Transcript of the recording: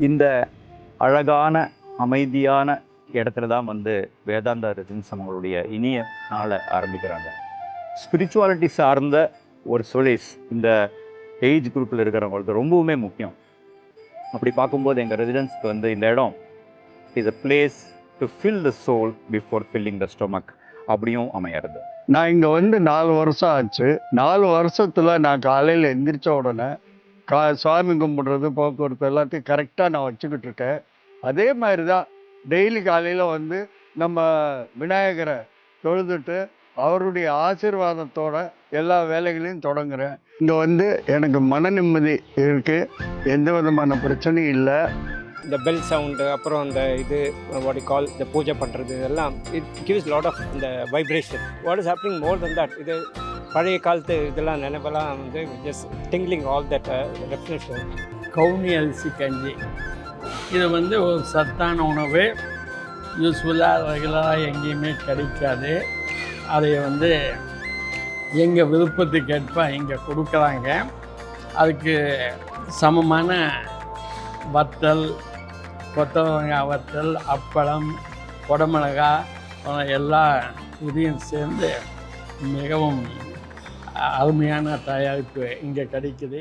இந்த அழகான அமைதியான இடத்துல தான் வேதாந்தா ரெசிடென்ஸ் அவங்களுடைய இனிய நாளை ஆரம்பிக்கிறாங்க. ஸ்பிரிச்சுவாலிட்டி சார்ந்த ஒரு சொலிஸ் இந்த ஏஜ் குரூப்பில் இருக்கிறவங்களுக்கு ரொம்பவுமே முக்கியம். அப்படி பார்க்கும்போது எங்கள் ரெசிடென்ஸ்க்கு இந்த இடம் is a place to fill the soul before filling the stomach அப்படியும் அமையிறது. நான் இங்கே 4 வருஷம் ஆச்சு. 4 வருஷத்தில் நான் காலையில் எந்திரிச்ச உடனே சாமி கும்பிட்றது, போக்குவரத்து எல்லாத்தையும் கரெக்டாக நான் வச்சுக்கிட்டு இருக்கேன். அதே மாதிரி தான் டெய்லி காலையில் நம்ம விநாயகரை தொழுதுட்டு அவருடைய ஆசீர்வாதத்தோட எல்லா வேலைகளையும் தொடங்குறேன். இங்கே எனக்கு மன நிம்மதி இருக்குது, எந்த விதமான பிரச்சனையும் இல்லை. இந்த பெல் சவுண்டு, அப்புறம் அந்த இது வாட் யூ கால் இந்த பூஜை பண்ணுறது, இதெல்லாம் இட் கிவ்ஸ் லாட் ஆஃப் இந்த vibration. What is happening more then that, இது பழைய காலத்து இதெல்லாம் நினைவெல்லாம் ஜஸ்ட் டிங்லிங் ஆல் தட் ரெஃப்ரெஷன். கவுனி அரிசி கஞ்சி இது ஒரு சத்தான உணவு. யூஸ்ஃபுல்லாக ரெகுலராக எங்கேயுமே கிடைக்காது. அதை எங்கள் விருப்பத்துக்கேற்ப இங்கே கொடுக்குறாங்க. அதுக்கு சமமான வத்தல், கொத்தவரங்காய் வத்தல், அப்பளம், குடமிளகாய் எல்லா இதையும் சேர்ந்து மிகவும் அருமையான தயாரிப்பு இங்கே கிடைக்குது.